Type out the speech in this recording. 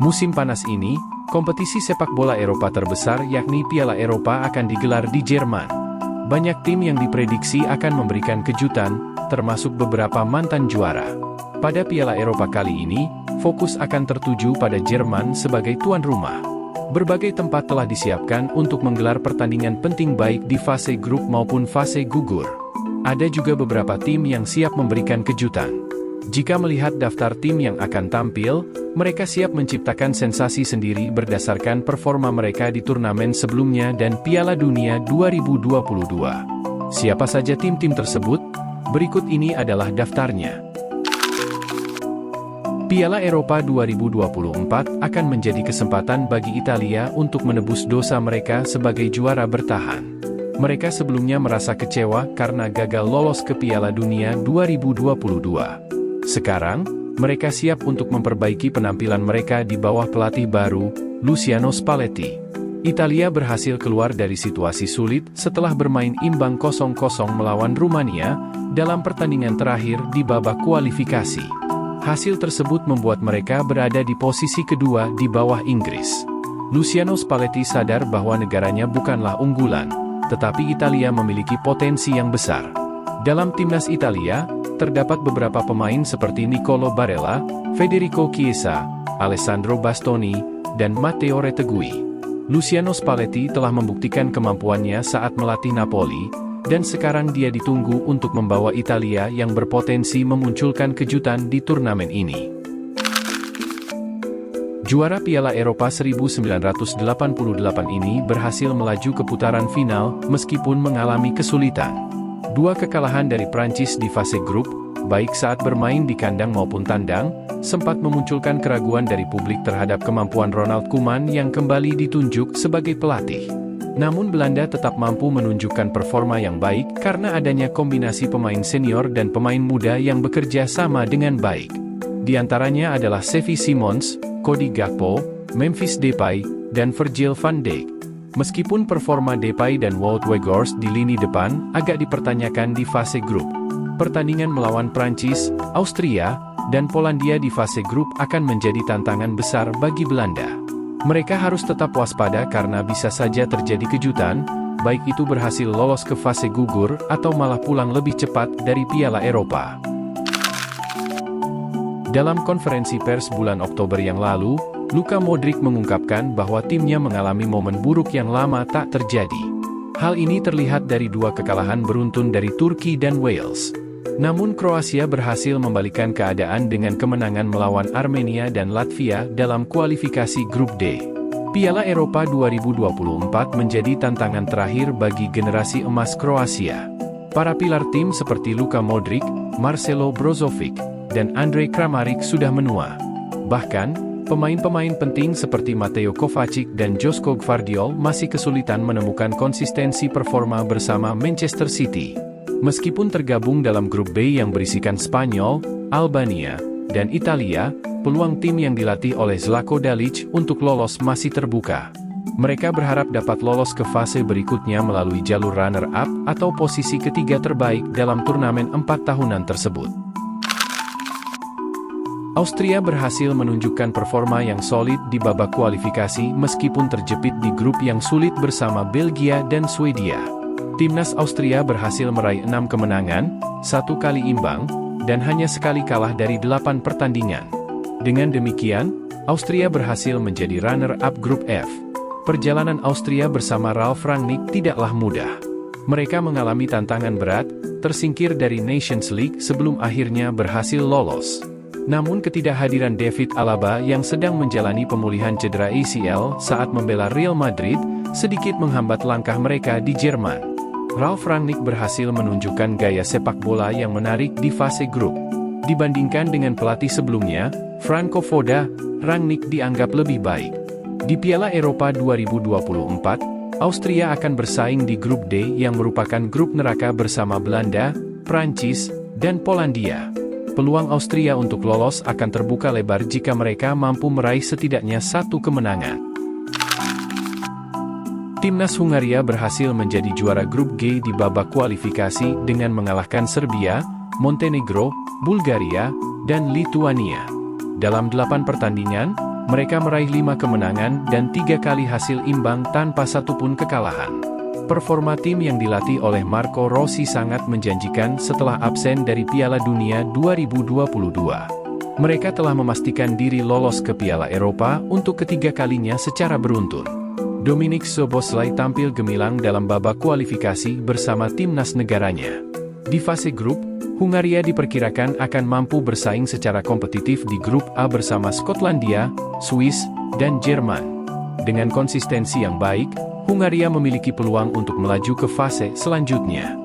Musim panas ini, kompetisi sepak bola Eropa terbesar yakni Piala Eropa akan digelar di Jerman. Banyak tim yang diprediksi akan memberikan kejutan, termasuk beberapa mantan juara. Pada Piala Eropa kali ini, fokus akan tertuju pada Jerman sebagai tuan rumah. Berbagai tempat telah disiapkan untuk menggelar pertandingan penting baik di fase grup maupun fase gugur. Ada juga beberapa tim yang siap memberikan kejutan. Jika melihat daftar tim yang akan tampil, mereka siap menciptakan sensasi sendiri berdasarkan performa mereka di turnamen sebelumnya dan Piala Dunia 2022. Siapa saja tim-tim tersebut? Berikut ini adalah daftarnya. Piala Eropa 2024 akan menjadi kesempatan bagi Italia untuk menebus dosa mereka sebagai juara bertahan. Mereka sebelumnya merasa kecewa karena gagal lolos ke Piala Dunia 2022. Sekarang, mereka siap untuk memperbaiki penampilan mereka di bawah pelatih baru, Luciano Spalletti. Italia berhasil keluar dari situasi sulit setelah bermain imbang 0-0 melawan Rumania dalam pertandingan terakhir di babak kualifikasi. Hasil tersebut membuat mereka berada di posisi kedua di bawah Inggris. Luciano Spalletti sadar bahwa negaranya bukanlah unggulan, tetapi Italia memiliki potensi yang besar. Dalam timnas Italia, terdapat beberapa pemain seperti Nicolo Barella, Federico Chiesa, Alessandro Bastoni, dan Matteo Retegui. Luciano Spalletti telah membuktikan kemampuannya saat melatih Napoli, dan sekarang dia ditunggu untuk membawa Italia yang berpotensi memunculkan kejutan di turnamen ini. Juara Piala Eropa 1988 ini berhasil melaju ke putaran final meskipun mengalami kesulitan. Dua kekalahan dari Prancis di fase grup, baik saat bermain di kandang maupun tandang, sempat memunculkan keraguan dari publik terhadap kemampuan Ronald Koeman yang kembali ditunjuk sebagai pelatih. Namun Belanda tetap mampu menunjukkan performa yang baik karena adanya kombinasi pemain senior dan pemain muda yang bekerja sama dengan baik. Di antaranya adalah Xavi Simons, Cody Gakpo, Memphis Depay, dan Virgil van Dijk. Meskipun performa Depay dan Wout Weghorst di lini depan agak dipertanyakan di fase grup, pertandingan melawan Prancis, Austria, dan Polandia di fase grup akan menjadi tantangan besar bagi Belanda. Mereka harus tetap waspada karena bisa saja terjadi kejutan, baik itu berhasil lolos ke fase gugur atau malah pulang lebih cepat dari Piala Eropa. Dalam konferensi pers bulan Oktober yang lalu, Luka Modric mengungkapkan bahwa timnya mengalami momen buruk yang lama tak terjadi. Hal ini terlihat dari dua kekalahan beruntun dari Turki dan Wales. Namun Kroasia berhasil membalikkan keadaan dengan kemenangan melawan Armenia dan Latvia dalam kualifikasi grup D. Piala Eropa 2024 menjadi tantangan terakhir bagi generasi emas Kroasia. Para pilar tim seperti Luka Modric, Marcelo Brozovic, dan Andrej Kramaric sudah menua. Bahkan, pemain-pemain penting seperti Mateo Kovacic dan Joško Gvardiol masih kesulitan menemukan konsistensi performa bersama Manchester City. Meskipun tergabung dalam grup B yang berisikan Spanyol, Albania, dan Italia, peluang tim yang dilatih oleh Zlatko Dalic untuk lolos masih terbuka. Mereka berharap dapat lolos ke fase berikutnya melalui jalur runner-up atau posisi ketiga terbaik dalam turnamen 4 tahunan tersebut. Austria berhasil menunjukkan performa yang solid di babak kualifikasi meskipun terjepit di grup yang sulit bersama Belgia dan Swedia. Timnas Austria berhasil meraih 6 kemenangan, 1 kali imbang, dan hanya sekali kalah dari 8 pertandingan. Dengan demikian, Austria berhasil menjadi runner-up grup F. Perjalanan Austria bersama Ralf Rangnick tidaklah mudah. Mereka mengalami tantangan berat, tersingkir dari Nations League sebelum akhirnya berhasil lolos. Namun ketidakhadiran David Alaba yang sedang menjalani pemulihan cedera ACL saat membela Real Madrid, sedikit menghambat langkah mereka di Jerman. Ralf Rangnick berhasil menunjukkan gaya sepak bola yang menarik di fase grup. Dibandingkan dengan pelatih sebelumnya, Franco Foda, Rangnick dianggap lebih baik. Di Piala Eropa 2024, Austria akan bersaing di grup D yang merupakan grup neraka bersama Belanda, Prancis, dan Polandia. Peluang Austria untuk lolos akan terbuka lebar jika mereka mampu meraih setidaknya 1 kemenangan. Timnas Hungaria berhasil menjadi juara grup G di babak kualifikasi dengan mengalahkan Serbia, Montenegro, Bulgaria, dan Lituania. Dalam 8 pertandingan, Mereka meraih 5 kemenangan dan 3 kali hasil imbang tanpa satupun kekalahan. Performa tim yang dilatih oleh Marco Rossi sangat menjanjikan setelah absen dari Piala Dunia 2022. Mereka telah memastikan diri lolos ke Piala Eropa untuk ketiga kalinya secara beruntun. Dominik Szoboszlai tampil gemilang dalam babak kualifikasi bersama timnas negaranya. Di fase grup, Hungaria diperkirakan akan mampu bersaing secara kompetitif di grup A bersama Skotlandia, Swiss, dan Jerman. Dengan konsistensi yang baik, Hungaria memiliki peluang untuk melaju ke fase selanjutnya.